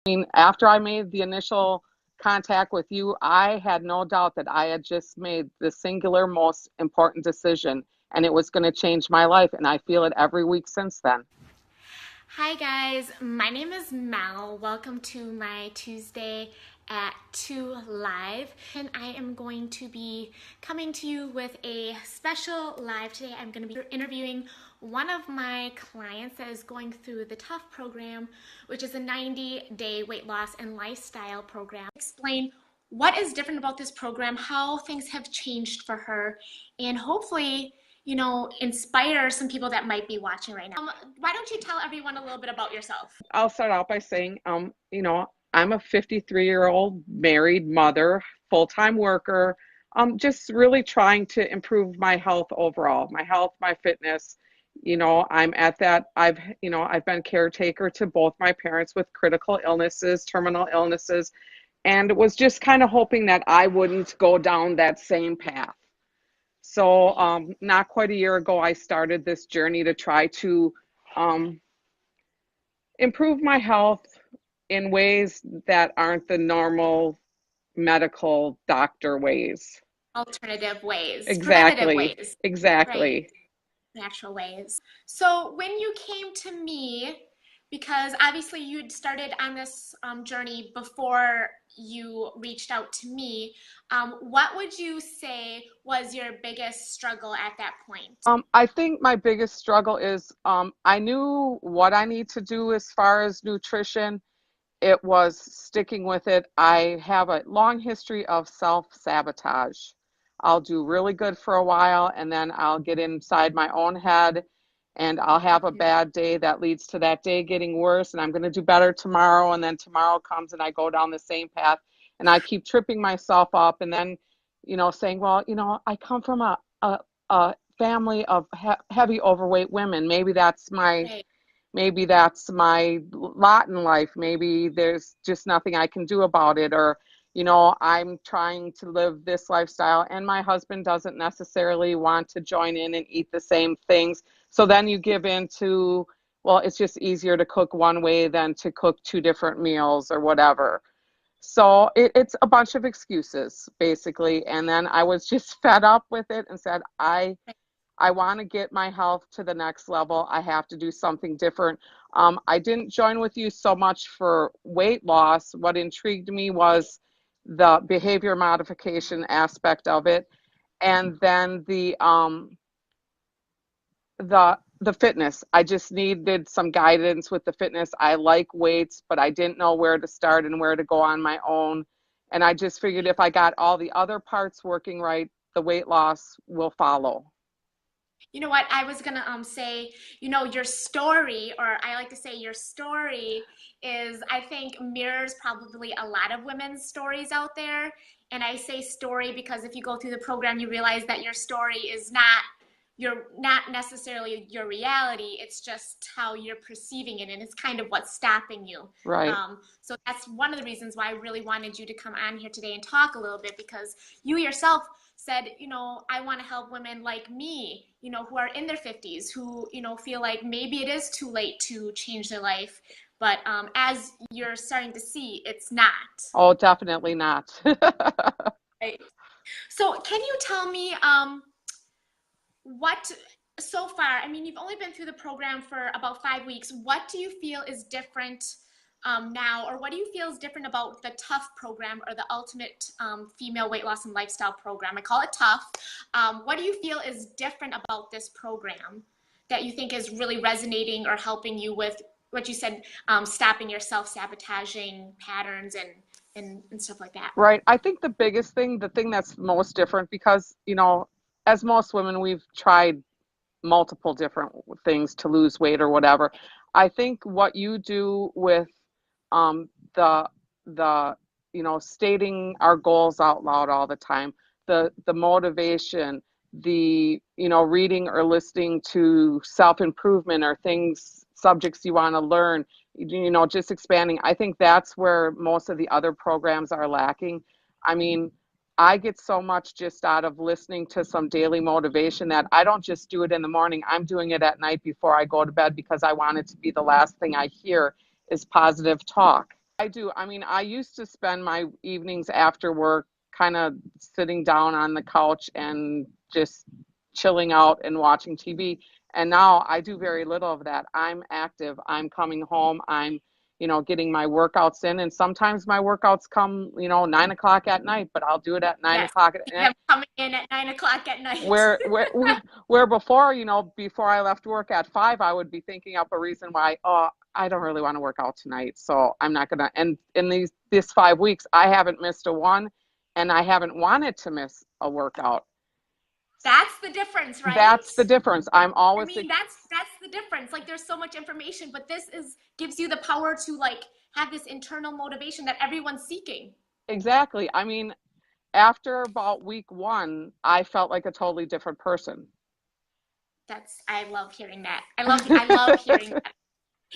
mean, after I made the initial contact with you, I had no doubt that I had just made the singular most important decision and it was going to change my life. And I feel it every week since then. Hi guys, my name is Mel. Welcome to my Tuesday at 2 Live. And I am going to be coming to you with a special live today. I'm going to be interviewing one of my clients that is going through the Tough program, which is a 90-day weight loss and lifestyle program. Explain what is different about this program, how things have changed for her, and hopefully inspire some people that might be watching right now. Why don't you tell everyone a little bit about yourself? I'll start out by saying, I'm a 53-year-old married mother, full-time worker. Just really trying to improve my health overall, my health, my fitness. I'm at that. I've been caretaker to both my parents with critical illnesses, terminal illnesses, and was just kind of hoping that I wouldn't go down that same path. So, not quite a year ago, I started this journey to try to um, improve my health in ways that aren't the normal medical doctor ways. Alternative ways, preventative Exactly. ways, right? Exactly. Natural ways. So when you came to me, because obviously you'd started on this journey before you reached out to me, what would you say was your biggest struggle at that point? I think my biggest struggle is I knew what I need to do as far as nutrition. It was sticking with it. I have a long history of self-sabotage. I'll do really good for a while and then I'll get inside my own head and I'll have a bad day that leads to that day getting worse and I'm going to do better tomorrow, and then tomorrow comes and I go down the same path and I keep tripping myself up, and then saying, well, I come from a family of heavy overweight women. Right. Maybe that's my lot in life. Maybe there's just nothing I can do about it. Or, I'm trying to live this lifestyle and my husband doesn't necessarily want to join in and eat the same things. So then you give in to, well, it's just easier to cook one way than to cook two different meals or whatever. So it's a bunch of excuses, basically. And then I was just fed up with it and said, I want to get my health to the next level. I have to do something different. I didn't join with you so much for weight loss. What intrigued me was the behavior modification aspect of it, and then the fitness. I just needed some guidance with the fitness. I like weights, but I didn't know where to start and where to go on my own. And I just figured if I got all the other parts working right, the weight loss will follow. You know what? I was gonna say, your story, or I like to say your story is, I think, mirrors probably a lot of women's stories out there. And I say story because if you go through the program, you realize that your story is not necessarily your reality. It's just how you're perceiving it, and it's kind of what's stopping you. Right. So that's one of the reasons why I really wanted you to come on here today and talk a little bit, because you yourself said, I want to help women like me, who are in their 50s, who, feel like maybe it is too late to change their life. But as you're starting to see, it's not. Oh, definitely not. Right. So can you tell me what so far, I mean, you've only been through the program for about 5 weeks. What do you feel is different now, or what do you feel is different about the Tough program, or the Ultimate Female Weight Loss and Lifestyle program? I call it Tough. What do you feel is different about this program that you think is really resonating or helping you with what you said, stopping your self-sabotaging patterns and stuff like that? Right. I think the biggest thing, the thing that's most different, because, as most women, we've tried multiple different things to lose weight or whatever. I think what you do with um, the the stating our goals out loud all the time, the motivation, the reading or listening to self improvement or things, subjects you want to learn, just expanding. I think that's where most of the other programs are lacking. I mean, I get so much just out of listening to some daily motivation that I don't just do it in the morning. I'm doing it at night before I go to bed, because I want it to be the last thing I hear is positive talk. I do. I mean, I used to spend my evenings after work kind of sitting down on the couch and just chilling out and watching TV. And now I do very little of that. I'm active. I'm coming home. I'm, getting my workouts in. And sometimes my workouts come, 9 o'clock at night, but I'll do it at nine Yes, o'clock see at night. them coming in at 9 o'clock at night. Where before, before I left work at 5, I would be thinking up a reason why, oh, I don't really want to work out tonight, so I'm not gonna. And in this 5 weeks, I haven't missed a one, and I haven't wanted to miss a workout. That's the difference, right? That's the difference. I'm I always mean, that's the difference. Like there's so much information, but this is gives you the power to like have this internal motivation that everyone's seeking. exactly. I mean, after about week 1, I felt like a totally different person. That's I love hearing that. I love hearing that.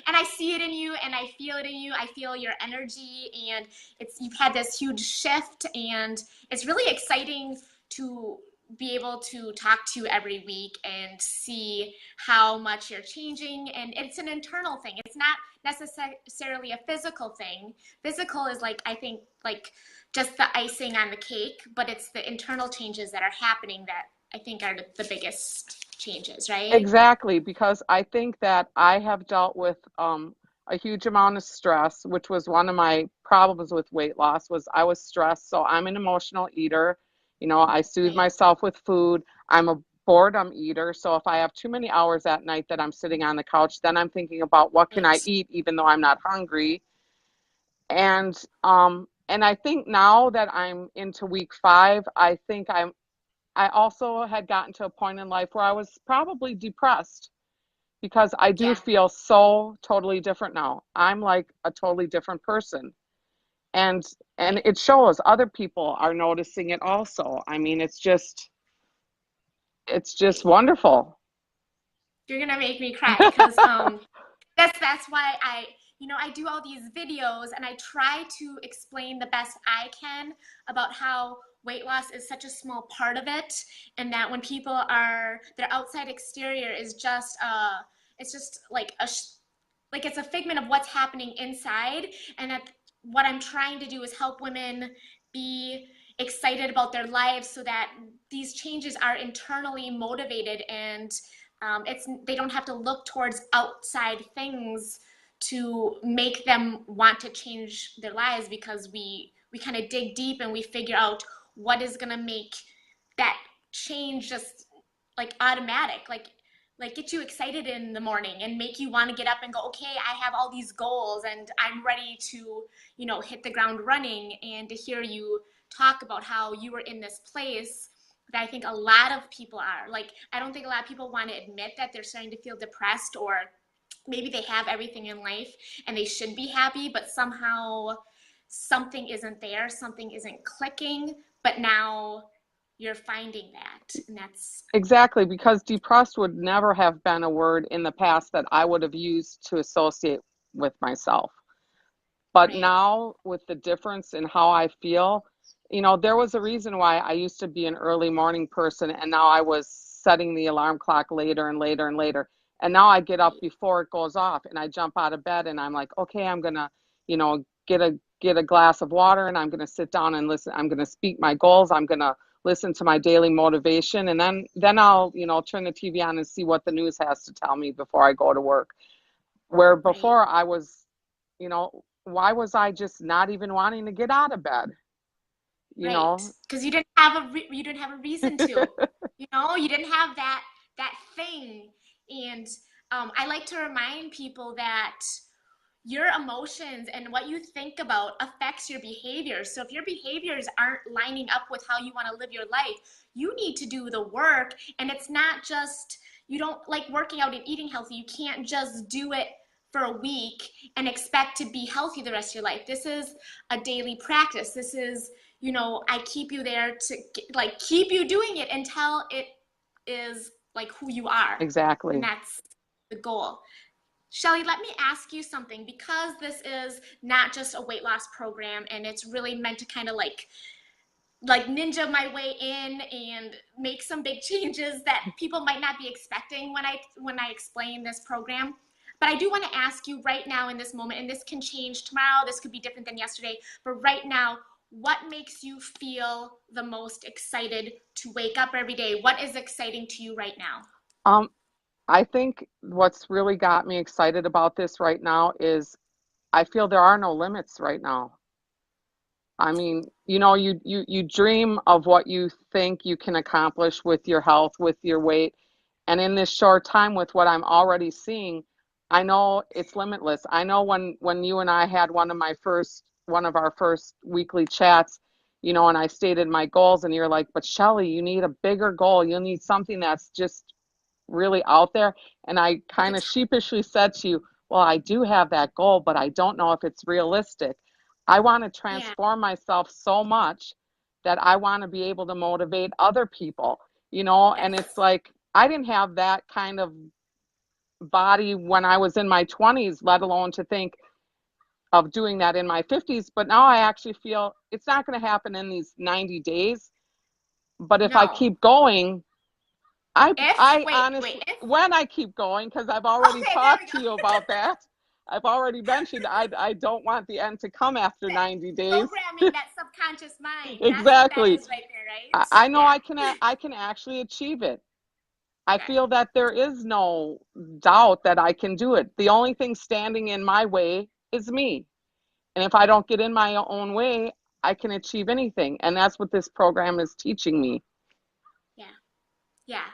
And I see it in you and I feel it in you. I feel your energy and it's you've had this huge shift and it's really exciting to be able to talk to you every week and see how much you're changing and it's an internal thing. It's not necessarily a physical thing. Physical is like I think like just the icing on the cake, but it's the internal changes that are happening that I think are the biggest changes, right? Exactly, because I think that I have dealt with a huge amount of stress, which was one of my problems with weight loss was I was stressed. So I'm an emotional eater. I soothe Right. myself with food. I'm a boredom eater. So if I have too many hours at night that I'm sitting on the couch, then I'm thinking about what can I Right. eat even though I'm not hungry. And I think now that I'm into week 5, I also had gotten to a point in life where I was probably depressed because I do Yeah. feel so totally different now. I'm like a totally different person. And Right. and it shows other people are noticing it also. I mean, it's just Right. wonderful. You're gonna make me cry because that's why I do all these videos and I try to explain the best I can about how weight loss is such a small part of it and that when people are their outside exterior is just it's just like like it's a figment of what's happening inside and that what I'm trying to do is help women be excited about their lives so that these changes are internally motivated and it's they don't have to look towards outside things to make them want to change their lives because we kind of dig deep and we figure out what is going to make that change just like automatic like get you excited in the morning and make you want to get up and go okay I have all these goals and I'm ready to hit the ground running and to hear you talk about how you were in this place that I think a lot of people are like I don't think a lot of people want to admit that they're starting to feel depressed or maybe they have everything in life and they should be happy but somehow something isn't there something isn't clicking but now you're finding that and that's Exactly, because depressed would never have been a word in the past that I would have used to associate with myself. But right. now, with the difference in how I feel, there was a reason why I used to be an early morning person, and now I was setting the alarm clock later and later and later. And now I get up before it goes off, and I jump out of bed, and I'm like, okay, I'm gonna, get a glass of water, and I'm gonna sit down and listen. I'm gonna speak my goals. I'm gonna listen to my daily motivation, and then I'll, turn the TV on and see what the news has to tell me before I go to work. Where Right. before I was, why was I just not even wanting to get out of bed? You Right. know, Because you didn't have a reason to. You didn't have that thing. And I like to remind people that your emotions and what you think about affects your behavior. So if your behaviors aren't lining up with how you want to live your life, you need to do the work. And it's not just you don't like working out and eating healthy. You can't just do it for a week and expect to be healthy the rest of your life. This is a daily practice. This is, I keep you there to like keep you doing it until it is like who you are. And exactly. that's the goal. Shelly, let me ask you something because this is not just a weight loss program and it's really meant to kind of like ninja my way in and make some big changes that people might not be expecting when I explain this program. But I do want to ask you right now in this moment, and this can change tomorrow, this could be different than yesterday, but right now, what makes you feel the most excited to wake up every day? What is exciting to you right now? Um, I think what's really got me excited about this right now is I feel there are no limits right now. I mean, you dream of what you think you can accomplish with your health, with your weight, and in this short time with what I'm already seeing, I know it's limitless. I know when you and I had one of our first weekly chats, and I stated my goals and you're like, "But Shelly, you need a bigger goal. You need something that's just really out there." And I kind of It's sheepishly said to you, "Well, I do have that goal, but I don't know if it's realistic. I want to yeah, transform myself so much that I want to be able to motivate other people, and it's yes. like I didn't have that kind of body when I was in my 20s, let alone to think of doing that in my 50s. But now I actually feel it's not going to happen in these 90 days. But if I No. keep going, I Wait, honestly, if, when I keep going, because I've already okay, there we talked go. to you about that, I've already mentioned I don't want the end to come after That 90 days. programming, that subconscious mind. That's what that Exactly. is right there, right? I know Yeah. I can actually achieve it. I Okay. feel that there is no doubt that I can do it. The only thing standing in my way is me. And if I don't get in my own way, I can achieve anything. And that's what this program is teaching me. Yeah. Yeah,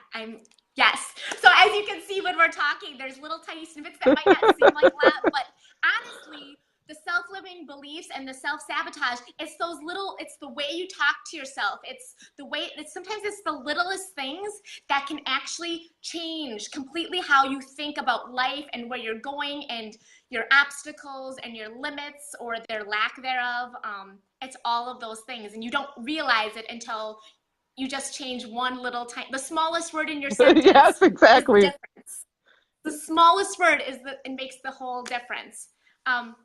yes. So as you can see when we're talking, there's little tiny snippets that might not seem like a lot, but honestly, the self-limiting beliefs and the self-sabotage, it's the way you talk to yourself. It's the way, sometimes it's the littlest things that can actually change completely how you think about life and where you're going and your obstacles and your limits or their lack thereof. It's all of those things, and you don't realize it until you just change one little tiny, the smallest word in your Yes, sentence is the exactly. difference. The smallest word it makes the whole difference. Um,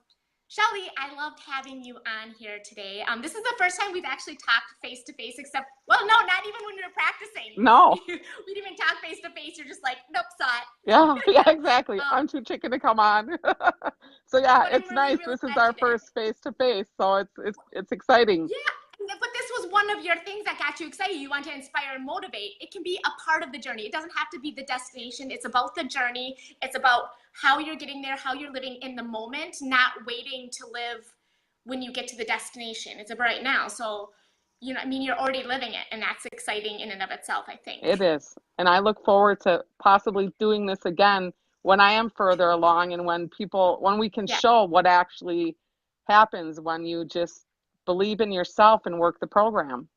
Shelly, I loved having you on here today. This is the first time we've actually talked face to face, except, well, no, not even when we were practicing. No. We didn't even talk face to face. You're just like, nope, saw Yeah, it. yeah, exactly. um, I'm too chicken to come on. So yeah, but I'm it's really, nice. really This is glad our you did. first face to face, so it's exciting. Yeah, but this was one of your things that got you excited. You want to inspire and motivate. It can be a part of the journey. It doesn't have to be the destination. It's about the journey. It's about how you're getting there, how you're living in the moment, not waiting to live when you get to the destination. It's about right now. So, I mean, you're already living it, and that's exciting in and of itself, I think. It is. And I look forward to possibly doing this again when I am further along and when we can Yeah. show what actually happens when you just believe in yourself and work the program.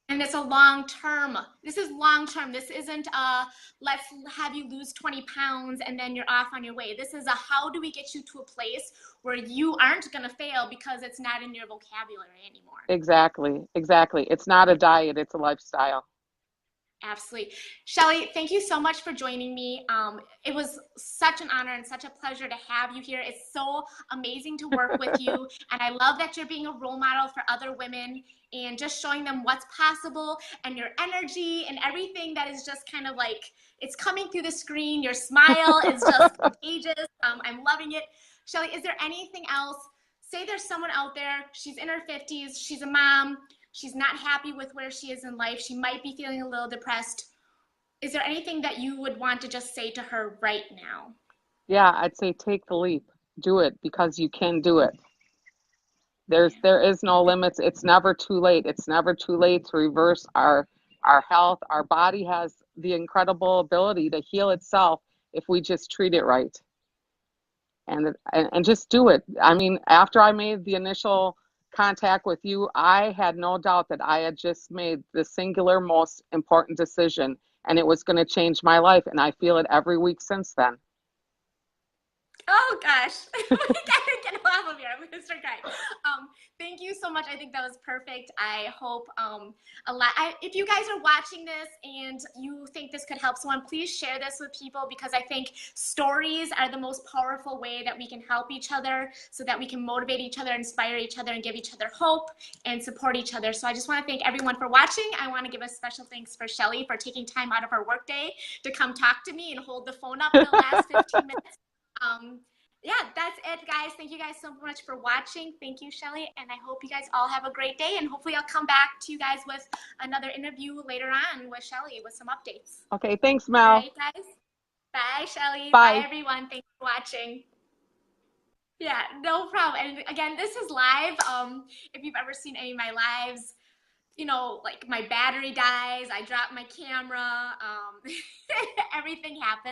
And it's a long term. This is long term. This isn't let's have you lose 20 pounds and then you're off on your way. This is a how do we get you to a place where you aren't going to fail because it's not in your vocabulary anymore. Exactly. Exactly. It's not a diet, it's a lifestyle. Absolutely. Shelly, thank you so much for joining me. It was such an honor and such a pleasure to have you here. It's so amazing to work with you. And I love that you're being a role model for other women and just showing them what's possible and your energy and everything that is just kind of like it's coming through the screen. Your smile is just contagious. I'm loving it. Shelly, is there anything else? Say there's someone out there, she's in her 50s, she's a mom, she's not happy with where she is in life, she might be feeling a little depressed. Is there anything that you would want to just say to her right now? Yeah, I'd say take the leap. Do it because you can do it. Yeah. There is no limits. It's never too late. It's never too late to reverse our health. Our body has the incredible ability to heal itself if we just treat it right. And just do it. I mean, after I made the initial contact with you, I had no doubt that I had just made the singular most important decision and it was going to change my life and I feel it every week since then. Oh gosh, we gotta get off of here. I'm gonna start crying. Thank you so much. I think that was perfect. I hope if you guys are watching this and you think this could help someone, please share this with people because I think stories are the most powerful way that we can help each other, so that we can motivate each other, inspire each other, and give each other hope and support each other. So I just want to thank everyone for watching. I want to give a special thanks for Shelly for taking time out of her workday to come talk to me and hold the phone up for the last 15 minutes. Um, yeah, that's it, guys. Thank you guys so much for watching. Thank you, Shelly. And I hope you guys all have a great day. And hopefully, I'll come back to you guys with another interview later on with Shelly with some updates. Okay, thanks, All Mel. right, guys. Bye, Shelly. Bye, Bye. everyone. Thanks for watching. Yeah, no problem. And again, this is live. If you've ever seen any of my lives, like my battery dies, I drop my camera, everything happens.